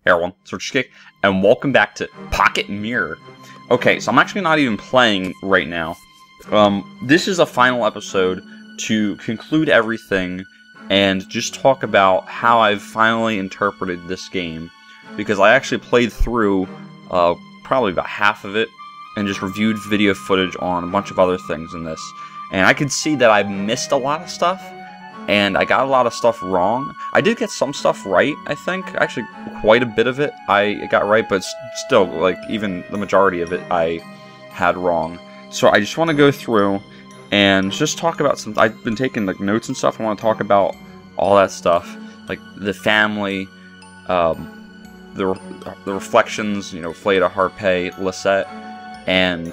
Hey everyone, SilverCheesecake, and welcome back to Pocket Mirror. Okay, so I'm actually not even playing right now. This is a final episode to conclude everything and just talk about how I've finally interpreted this game. Because I actually played through probably about half of it and just reviewed video footage on a bunch of other things in this. And I could see that I missed a lot of stuff. And I got a lot of stuff wrong. I did get some stuff right, I think. Actually, quite a bit of it I got right, but still, like, even the majority of it I had wrong. So I just want to go through and just talk about some... I've been taking, like, notes and stuff. I want to talk about all that stuff. Like, the family, the reflections, you know, Fleda, Harpay, Lisette, and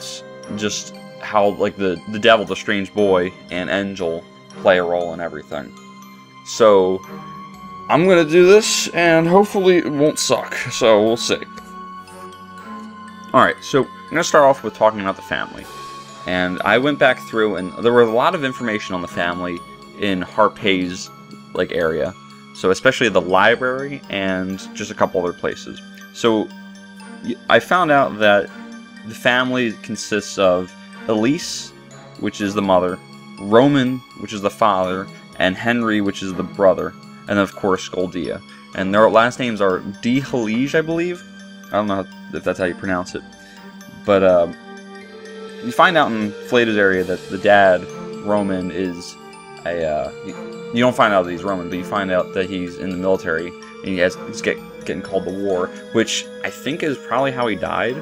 just how, like, the devil, the strange boy, and Angel play a role in everything. So I'm gonna do this and hopefully it won't suck, so we'll see. Alright, so I'm gonna start off with talking about the family. And I went back through and there was a lot of information on the family in Harpay's like area. So especially the library and just a couple other places. So I found out that the family consists of Elise, which is the mother, Roman, which is the father, and Henry, which is the brother, and of course Goldia. And their last names are De Halige, I believe. I don't know if that's how you pronounce it. But you find out in Fleda's area that the dad, Roman, is a... you don't find out that he's Roman, but you find out that he's in the military, and he's getting called to war, which I think is probably how he died.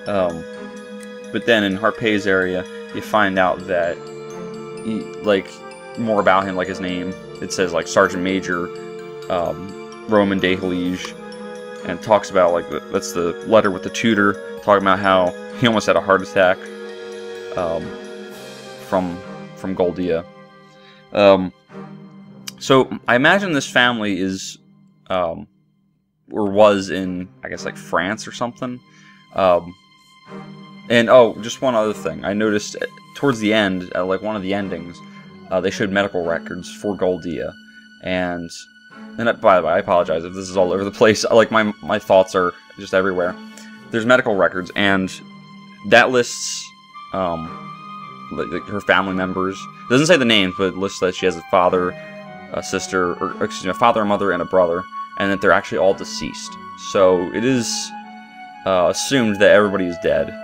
But then in Harpay's area, you find out that like more about him, like his name. It says like Sergeant Major Roman de Halige, and talks about like that's the letter with the tutor talking about how he almost had a heart attack from Goldia. So I imagine this family is or was in, I guess, like France or something. And oh, just one other thing. I noticed towards the end, like one of the endings, they showed medical records for Goldia. And by the way, I apologize if this is all over the place. Like my thoughts are just everywhere. There's medical records, and that lists like her family members. It doesn't say the names, but it lists that she has a father, a sister, or excuse me, a father, a mother, and a brother, and that they're actually all deceased. So it is assumed that everybody is dead.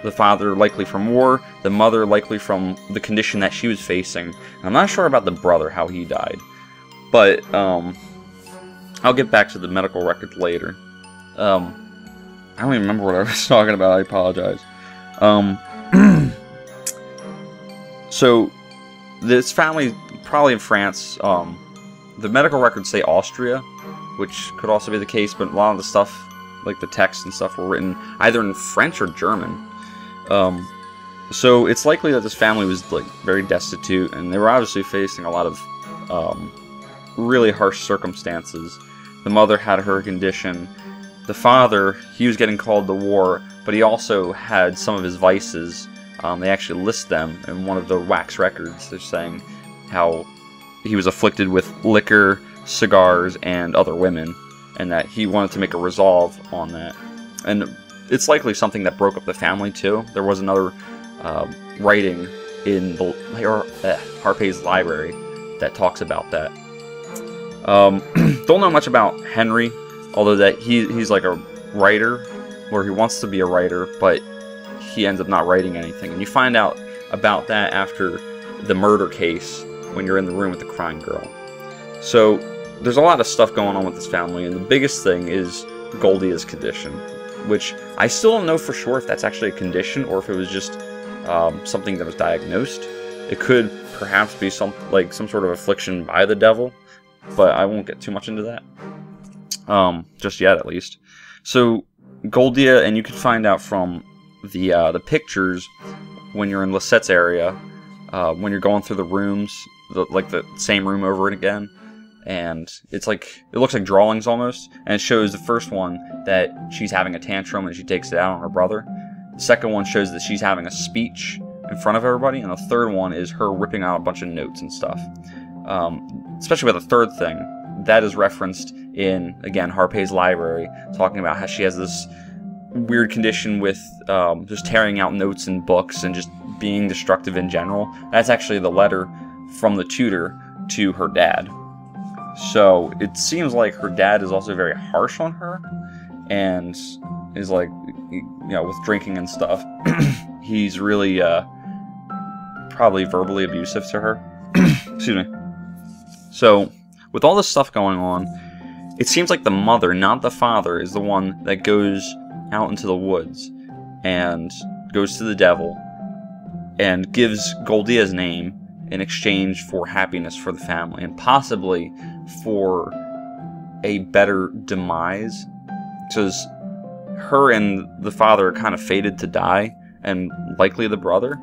The father likely from war, the mother likely from the condition that she was facing. I'm not sure about the brother, how he died. But, I'll get back to the medical records later. I don't even remember what I was talking about, I apologize. So, this family, probably in France, the medical records say Austria, which could also be the case, but a lot of the stuff, like the text and stuff, were written either in French or German. So it's likely that this family was like very destitute, and they were obviously facing a lot of really harsh circumstances. The mother had her condition. The father, he was getting called to war, but he also had some of his vices. They actually list them in one of the wax records. They're saying how he was afflicted with liquor, cigars, and other women, and that he wanted to make a resolve on that. And it's likely something that broke up the family, too. There was another writing in the Harpay's library that talks about that. Don't know much about Henry, although that he's like a writer, or he wants to be a writer, but he ends up not writing anything. And you find out about that after the murder case, when you're in the room with the crying girl. So there's a lot of stuff going on with this family, and the biggest thing is Goldia's condition, which I still don't know for sure if that's actually a condition or if it was just something that was diagnosed. It could perhaps be some sort of affliction by the devil, but I won't get too much into that just yet, at least. So Goldia, and you can find out from the pictures when you're in Lisette's area, when you're going through the rooms, like the same room over and again. And it's like, it looks like drawings almost, and it shows the first one that she's having a tantrum and she takes it out on her brother. The second one shows that she's having a speech in front of everybody, and the third one is her ripping out a bunch of notes and stuff. Especially with the third thing, that is referenced in, again, Harpay's library, talking about how she has this weird condition with just tearing out notes and books and just being destructive in general. That's actually the letter from the tutor to her dad. So it seems like her dad is also very harsh on her, and is like, you know, with drinking and stuff, he's really probably verbally abusive to her. Excuse me. So with all this stuff going on, it seems like the mother, not the father, is the one that goes out into the woods and goes to the devil and gives Goldia's name in exchange for happiness for the family, and possibly for a better demise, because her and the father are kind of fated to die, and likely the brother.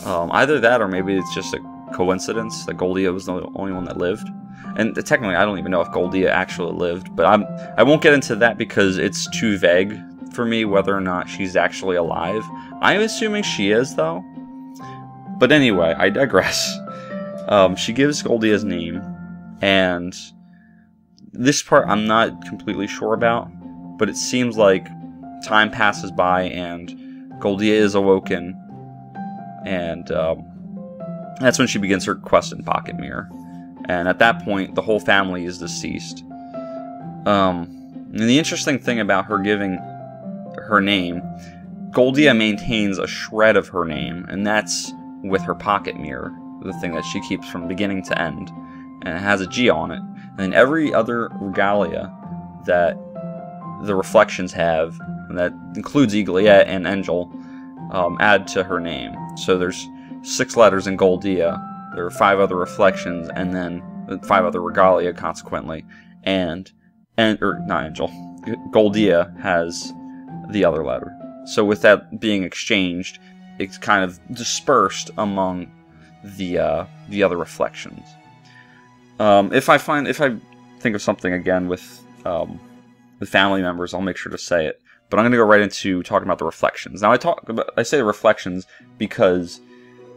Either that, or maybe it's just a coincidence that Goldia was the only one that lived. And technically, I don't even know if Goldia actually lived, but I won't get into that because it's too vague for me whether or not she's actually alive. I'm assuming she is, though. But anyway, I digress. She gives Goldia's name, and this part I'm not completely sure about, but it seems like time passes by and Goldia is awoken, and that's when she begins her quest in Pocket Mirror. And at that point, the whole family is deceased. And the interesting thing about her giving her name, Goldia maintains a shred of her name, and that's with her pocket mirror, the thing that she keeps from beginning to end, and it has a G on it. And then every other regalia that the reflections have, and that includes Eagleette and Angel, add to her name. So there's 6 letters in Goldia, there are 5 other reflections, and then 5 other regalia, consequently, or not Angel, Goldia has the other letter. So with that being exchanged, it's kind of dispersed among the other reflections. If I think of something again with the family members, I'll make sure to say it. But I'm going to go right into talking about the reflections. Now I say the reflections because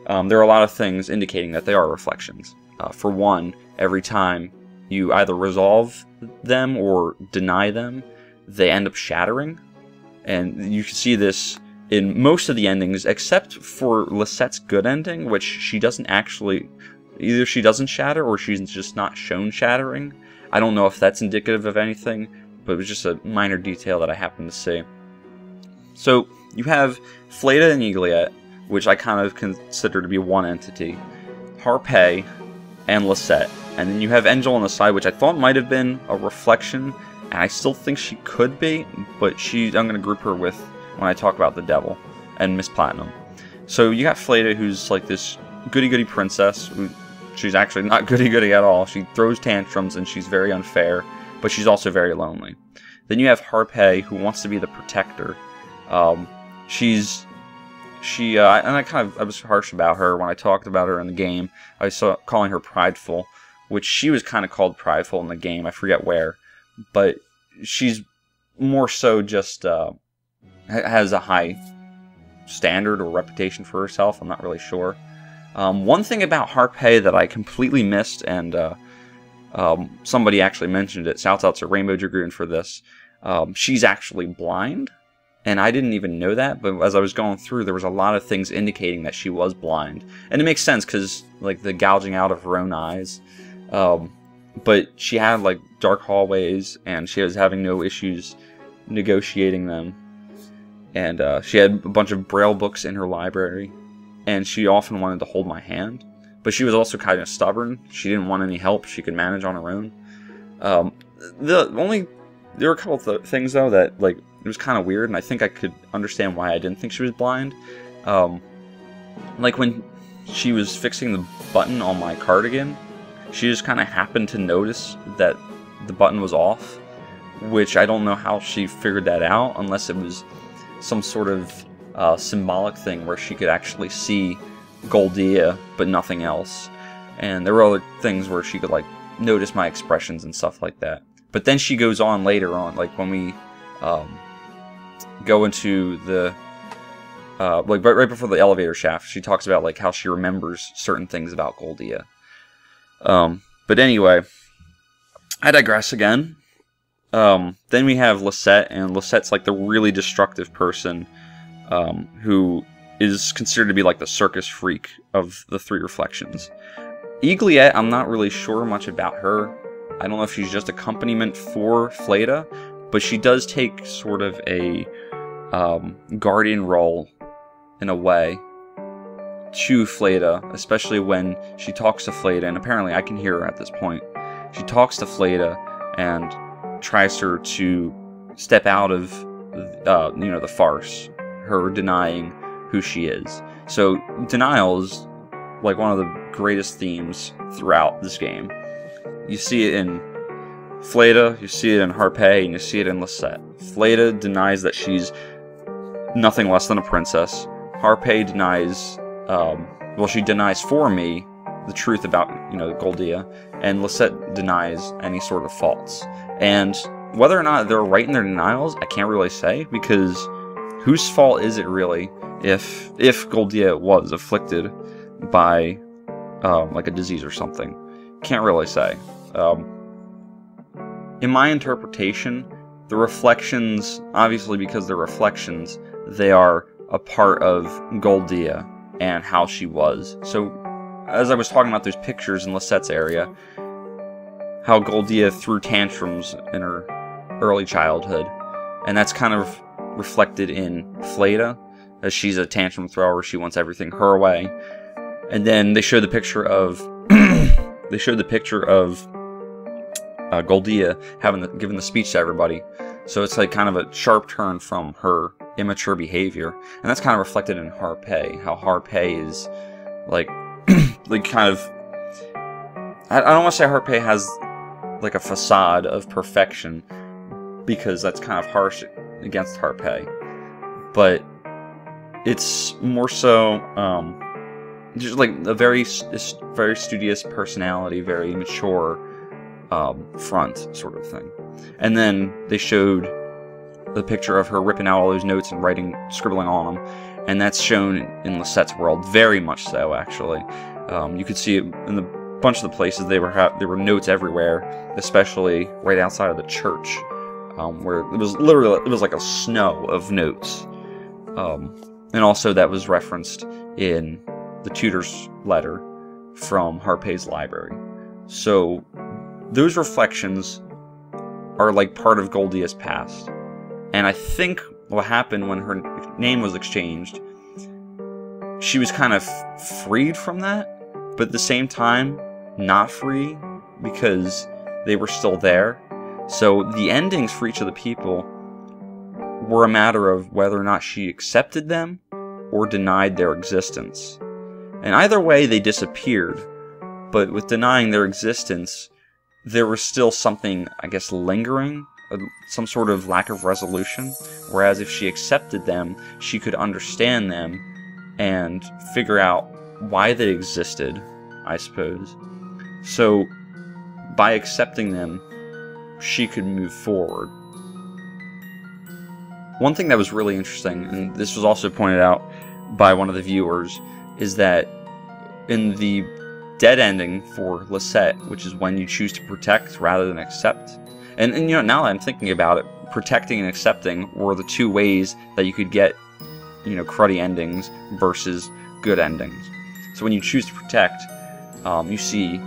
there are a lot of things indicating that they are reflections. For one, every time you either resolve them or deny them, they end up shattering. And you can see this in most of the endings, except for Lisette's good ending, which she doesn't actually... Either she doesn't shatter, or she's just not shown shattering. I don't know if that's indicative of anything, but it was just a minor detail that I happened to see. So, you have Fleda and Eagleette, which I kind of consider to be one entity, Harpay, and Lisette. And then you have Angel on the side, which I thought might have been a reflection, and I still think she could be, but I'm going to group her with when I talk about the devil and Miss Platinum. So you got Fleda, who's like this goody-goody princess. She's actually not goody-goody at all. She throws tantrums and she's very unfair, but she's also very lonely. Then you have Harpay, who wants to be the protector. I was harsh about her when I talked about her in the game. I was calling her prideful, which she was kind of called prideful in the game. I forget where, but she's more so just has a high standard or reputation for herself. I'm not really sure. One thing about Harpay that I completely missed, and somebody actually mentioned it, shouts out to Rainbow Dragoon for this, she's actually blind, and I didn't even know that, but as I was going through, there was a lot of things indicating that she was blind. And it makes sense, because, like, the gouging out of her own eyes, but she had, like, dark hallways, and she was having no issues negotiating them, and she had a bunch of Braille books in her library, and she often wanted to hold my hand, but she was also kind of stubborn. She didn't want any help. She could manage on her own. There were a couple of things, though, that, like, it was kind of weird, and I think I could understand why I didn't think she was blind. Like, when she was fixing the button on my cardigan, she just kind of happened to notice that the button was off, which I don't know how she figured that out, unless it was some sort of symbolic thing where she could actually see Goldia, but nothing else. And there were other things where she could, like, notice my expressions and stuff like that. But then she goes on later on, like, when we go into the like right before the elevator shaft, she talks about, like, how she remembers certain things about Goldia. But anyway, I digress again. Then we have Lisette, and Lisette's like the really destructive person who is considered to be like the circus freak of the three reflections. Egliette, I'm not really sure much about her. I don't know if she's just accompaniment for Fleda, but she does take sort of a guardian role in a way to Fleda, especially when she talks to Fleda, and apparently I can hear her at this point. She talks to Fleda and tries her to step out of the farce, her denying who she is. So denial is like one of the greatest themes throughout this game. You see it in Fleda, you see it in Harpé, and you see it in Lisette. Fleda denies that she's nothing less than a princess. Harpé denies, she denies for me the truth about, Goldia, and Lisette denies any sort of faults. And whether or not they're right in their denials, I can't really say, because whose fault is it really if Goldia was afflicted by like a disease or something? Can't really say. In my interpretation, the reflections, obviously because they're reflections, they are a part of Goldia and how she was. So, as I was talking about those pictures in Lisette's area, how Goldia threw tantrums in her early childhood, and that's kind of reflected in Fleda, as she's a tantrum thrower. She wants everything her way. And then they showed the picture of Goldia giving the speech to everybody. So it's like kind of a sharp turn from her immature behavior, and that's kind of reflected in Harpé. How Harpé is like kind of, I don't want to say Harpé has like a facade of perfection, because that's kind of harsh against Harpé, but it's more so just like a very studious personality, very mature front sort of thing. And then they showed the picture of her ripping out all those notes and scribbling on them, and that's shown in Lisette's world, very much so, actually. You could see it in a bunch of the places. There were notes everywhere, especially right outside of the church, where it was like a snow of notes. And also that was referenced in the tutor's letter from Harpé's library. So those reflections are like part of Goldia's past. And I think what happened when her name was exchanged, she was kind of freed from that, but at the same time, not free, because they were still there. So the endings for each of the people were a matter of whether or not she accepted them or denied their existence. And either way, they disappeared. But with denying their existence, there was still something, I guess, lingering, some sort of lack of resolution. Whereas if she accepted them, she could understand them and figure out why they existed, I suppose. So, by accepting them, she could move forward. One thing that was really interesting, and this was also pointed out by one of the viewers, is that in the dead ending for Lisette, which is when you choose to protect rather than accept, and now that I'm thinking about it, protecting and accepting were the two ways that you could get, cruddy endings versus good endings. So when you choose to protect, you see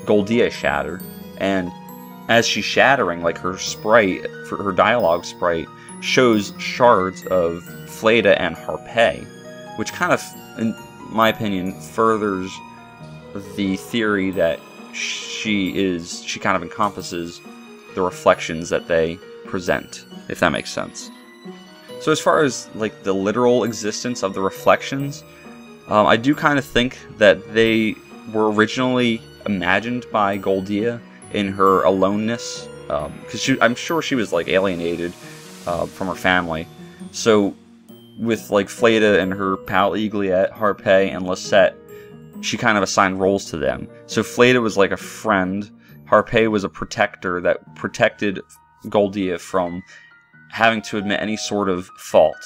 Goldia shatter, and as she's shattering, like her sprite, for her dialogue sprite, shows shards of Fleda and Harpé, which kind of, in my opinion, furthers the theory that she kind of encompasses the reflections that they present, if that makes sense. So as far as like the literal existence of the reflections, I do kind of think that they were originally imagined by Goldia in her aloneness, because I'm sure she was like alienated from her family. So with like Fleda and her pal Egliette, Harpé, and Lisette, she kind of assigned roles to them. So Fleda was like a friend, Harpé was a protector that protected Goldia from having to admit any sort of fault,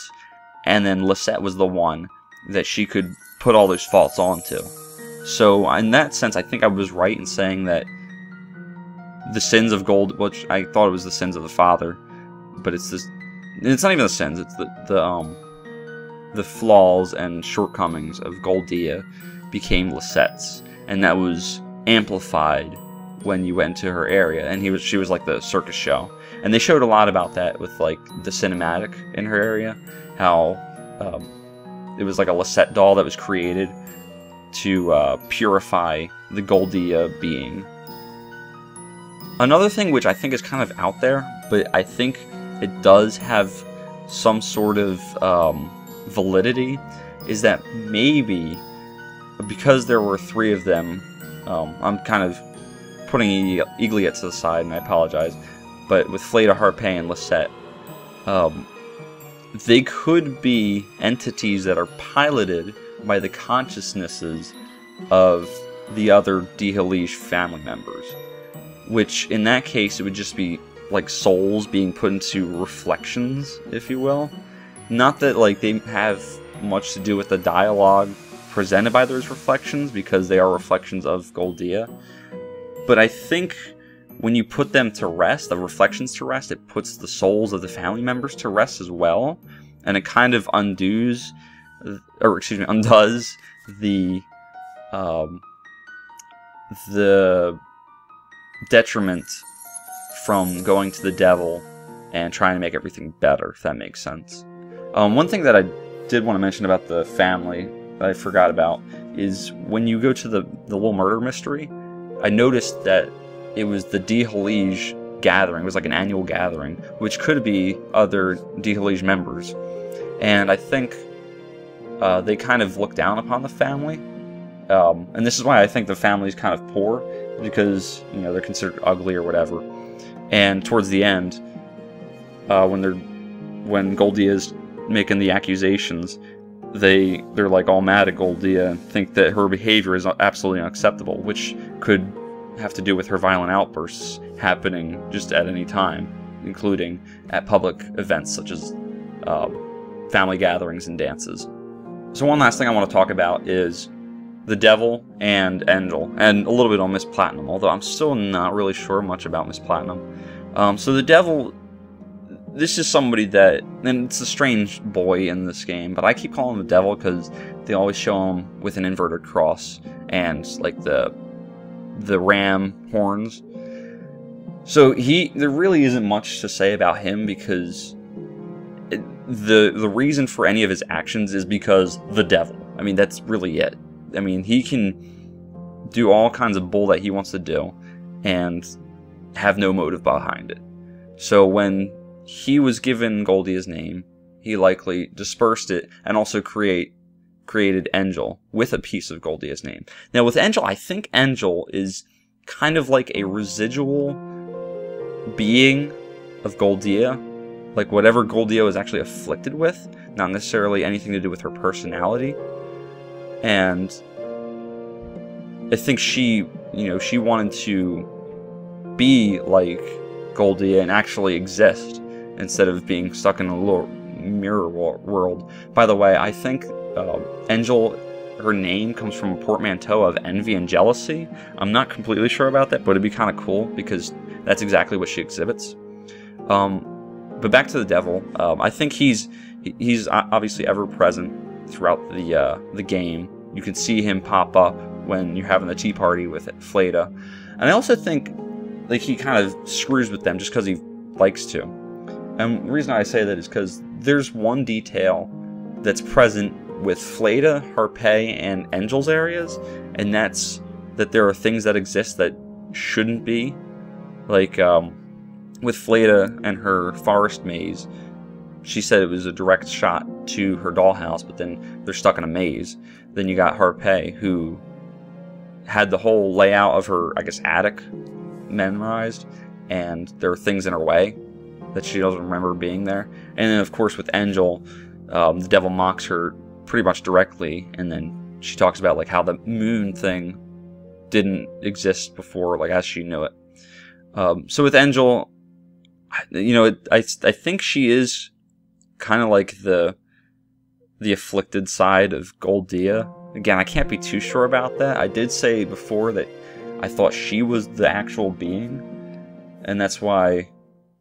and then Lisette was the one that she could put all those faults onto. So in that sense, I think I was right in saying that the sins of Gold, which I thought it was the sins of the father, but it's this. It's not even the sins. It's the flaws and shortcomings of Goldia became Lisette's, and that was amplified when you went to her area, and she was like the circus show, and they showed a lot about that with like the cinematic in her area, how it was like a Lisette doll that was created to purify the Goldia being. Another thing which I think is kind of out there, but I think it does have some sort of validity, is that maybe because there were 3 of them, I'm kind of putting Eagleette to the side, and I apologize, but with Fleda, Harpay, and Lisette, they could be entities that are piloted by the consciousnesses of the other Dihalish family members, which in that case it would just be like souls being put into reflections, if you will. Not that like they have much to do with the dialogue presented by those reflections, because they are reflections of Goldia. But I think when you put them to rest, the reflections to rest, it puts the souls of the family members to rest as well, and it kind of undoes the detriment from going to the devil and trying to make everything better, if that makes sense. One thing that I did want to mention about the family that I forgot about is when you go to the little murder mystery, I noticed that it was the Dihalish gathering. It was like an annual gathering, which could be other Dihalish members. And I think they kind of look down upon the family. And this is why I think the family is kind of poor, because, you know, they're considered ugly or whatever. And towards the end, when Goldia is making the accusations, they're like all mad at Goldia and think that her behavior is absolutely unacceptable, which could have to do with her violent outbursts happening just at any time, including at public events such as family gatherings and dances. So one last thing I want to talk about is the Devil and Angel, and a little bit on Miss Platinum, although I'm still not really sure much about Miss Platinum. So the Devil, this is somebody that, and it's a strange boy in this game, but I keep calling him the Devil because they always show him with an inverted cross and like the ram horns. So there really isn't much to say about him, because the reason for any of his actions is because the Devil. I mean, that's really it. I mean, he can do all kinds of bull that he wants to do and have no motive behind it. So when he was given Goldia's name, he likely dispersed it and also created Angel with a piece of Goldia's name. Now with Angel, I think Angel is kind of like a residual being of Goldia, like whatever Goldia was actually afflicted with, not necessarily anything to do with her personality. And I think she wanted to be like Goldia and actually exist instead of being stuck in a little mirror world. By the way, I think Angel, her name comes from a portmanteau of envy and jealousy. I'm not completely sure about that, but it'd be kind of cool because that's exactly what she exhibits. But back to the Devil, I think he's obviously ever present throughout the game. You can see him pop up when you're having the tea party with Fleda, and I also think like he kind of screws with them just because he likes to. And the reason I say that is because there's one detail that's present with Fleda, Harpay, and Angel's areas, and that's that there are things that exist that shouldn't be. Like with Fleda and her forest maze, she said it was a direct shot to her dollhouse, but then they're stuck in a maze. Then you got Harpay, who had the whole layout of her, I guess, attic memorized, and there are things in her way that she doesn't remember being there. And then, of course, with Angel, the Devil mocks her pretty much directly, and then she talks about like how the moon thing didn't exist before, like as she knew it. So with Angel, you know, I think she is kind of like the afflicted side of Goldia. Again, I can't be too sure about that. I did say before that I thought she was the actual being, and that's why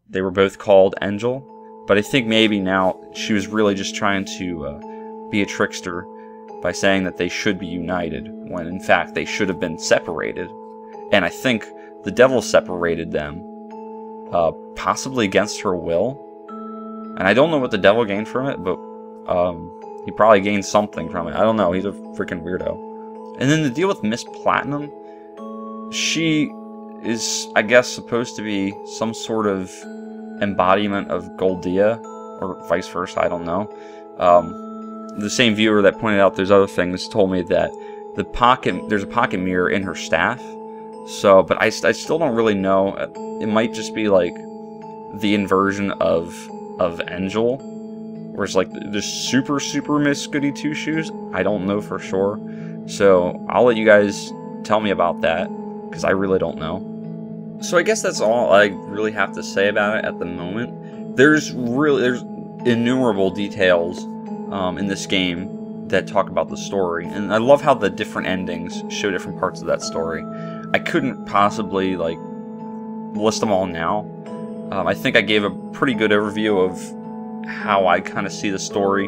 they were both called Angel. But I think maybe now she was really just trying to be a trickster by saying that they should be united, when in fact they should have been separated. And I think the devil separated them, possibly against her will. And I don't know what the devil gained from it, but he probably gained something from it. I don't know, he's a freaking weirdo. And then the deal with Miss Platinum, she is, I guess, supposed to be some sort of embodiment of Goldia, or vice versa, I don't know. The same viewer that pointed out those other things told me that there's a pocket mirror in her staff. So, but I still don't really know. It might just be like the inversion of Angel, where it's like the super Miss Goody Two Shoes. I don't know for sure. So I'll let you guys tell me about that, because I really don't know. So I guess that's all I really have to say about it at the moment. There's innumerable details in this game that talk about the story, and I love how the different endings show different parts of that story. I couldn't possibly like list them all now. I think I gave a pretty good overview of how I kind of see the story,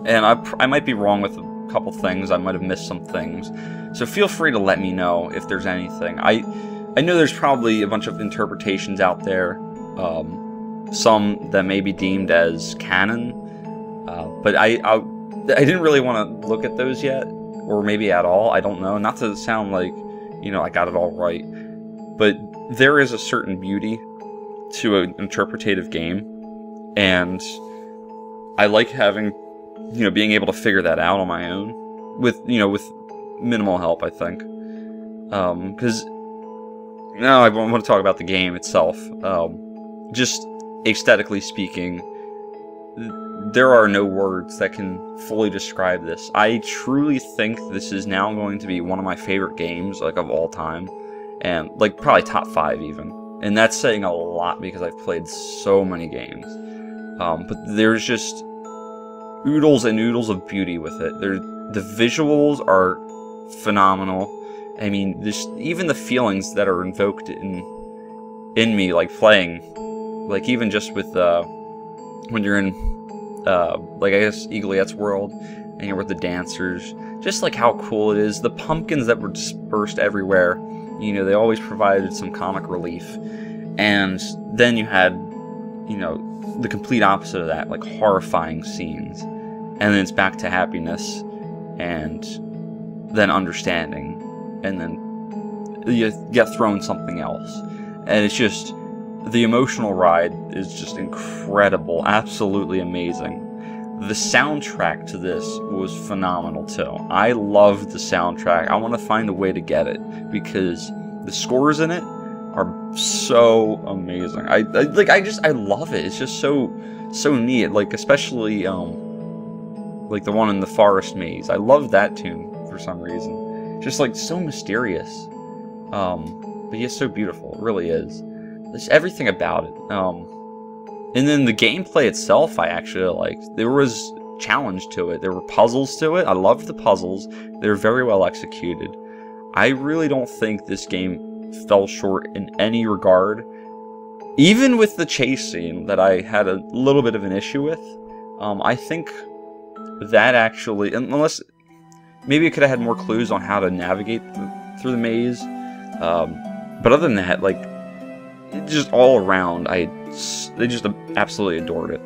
and I might be wrong with a couple things. I might have missed some things, so feel free to let me know if there's anything. I know there's probably a bunch of interpretations out there, some that may be deemed as canon, but I didn't really want to look at those yet, or maybe at all, I don't know, not to sound like, you know, I got it all right, but there is a certain beauty to an interpretative game, and I like having, you know, being able to figure that out on my own, with minimal help, I think, because now I want to talk about the game itself. Just aesthetically speaking, there are no words that can fully describe this. I truly think this is now going to be one of my favorite games, like, of all time, and like probably top 5 even. And that's saying a lot because I've played so many games. But there's just oodles and oodles of beauty with it. The visuals are phenomenal. I mean, even the feelings that are invoked in me, like playing, like even just with when you're in like, I guess, Eaglette's world, and you're with the dancers, just like how cool it is. The pumpkins that were dispersed everywhere, you know, they always provided some comic relief. And then you had, you know, the complete opposite of that, like horrifying scenes. And then it's back to happiness, and then understanding. And then you get thrown something else, and it's just, the emotional ride is just incredible, absolutely amazing. The soundtrack to this was phenomenal too. I loved the soundtrack. I want to find a way to get it, because the scores in it are so amazing. I love it. It's just so neat. Like, especially like the one in the forest maze. I love that tune for some reason. Just like so mysterious, but yet so beautiful. It really is. There's everything about it. And then the gameplay itself, I actually liked. There was challenge to it. There were puzzles to it. I loved the puzzles. They were very well executed. I really don't think this game fell short in any regard. Even with the chase scene that I had a little bit of an issue with, I think that actually, unless maybe it could have had more clues on how to navigate through the maze. But other than that, like, just all around, they just absolutely adored it.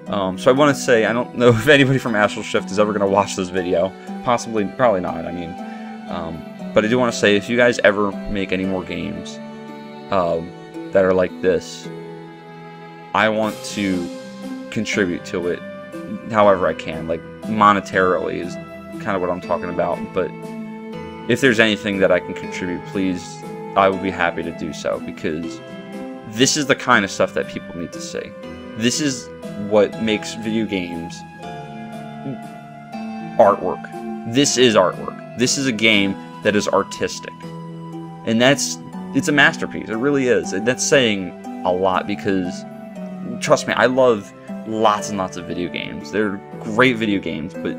So I want to say, I don't know if anybody from Astral Shift is ever going to watch this video. Probably not, I mean. But I do want to say, if you guys ever make any more games that are like this, I want to contribute to it however I can. Like, monetarily is kind of what I'm talking about, but if there's anything that I can contribute, please, I would be happy to do so, because this is the kind of stuff that people need to see. This is what makes video games artwork. This is artwork. This is a game that is artistic, and it's a masterpiece. It really is, and that's saying a lot, because trust me, I love lots and lots of video games. They're great video games, but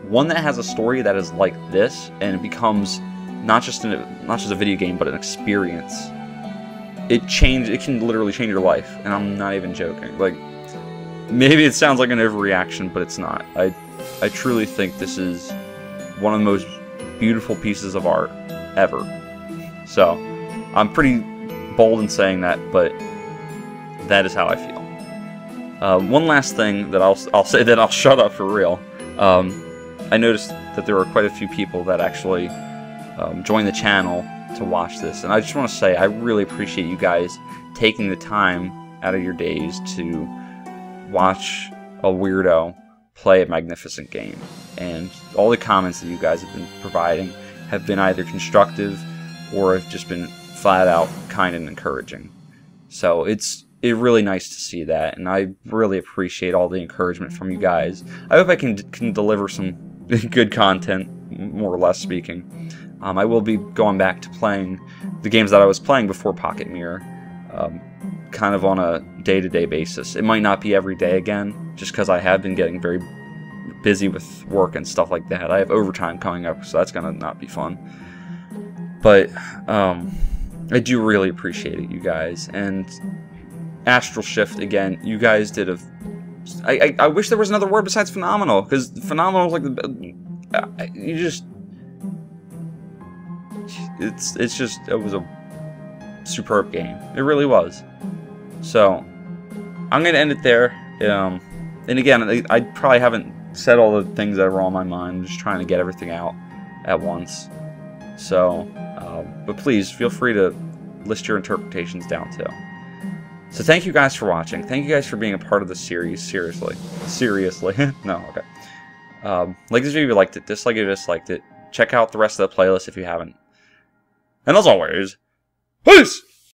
one that has a story that is like this, and it becomes not just a video game, but an experience, it can literally change your life, and I'm not even joking. Like, maybe it sounds like an overreaction, but it's not. I truly think this is one of the most beautiful pieces of art ever. So, I'm pretty bold in saying that, but that is how I feel. One last thing that I'll say, then I'll shut up for real. I noticed that there were quite a few people that actually joined the channel to watch this, and I just want to say I really appreciate you guys taking the time out of your days to watch a weirdo play a magnificent game. And all the comments that you guys have been providing have been either constructive or have just been flat out kind and encouraging. So it's really nice to see that, and I really appreciate all the encouragement from you guys. I hope I can deliver some good content, more or less speaking. I will be going back to playing the games that I was playing before Pocket Mirror, kind of on a day-to-day basis. It might not be every day again, just because I have been getting very busy with work and stuff like that. I have overtime coming up, so that's going to not be fun. But I do really appreciate it, you guys. And Astral Shift, again, you guys did a... I wish there was another word besides phenomenal, because phenomenal is like the... You just... It was a superb game. It really was. So, I'm going to end it there. And again, I probably haven't said all the things that were on my mind. I'm just trying to get everything out at once. So, but please, feel free to list your interpretations down too. So thank you guys for watching. Thank you guys for being a part of the series. Seriously. No, okay. Like this video if you liked it. Dislike it if you disliked it. Check out the rest of the playlist if you haven't. And as always, peace!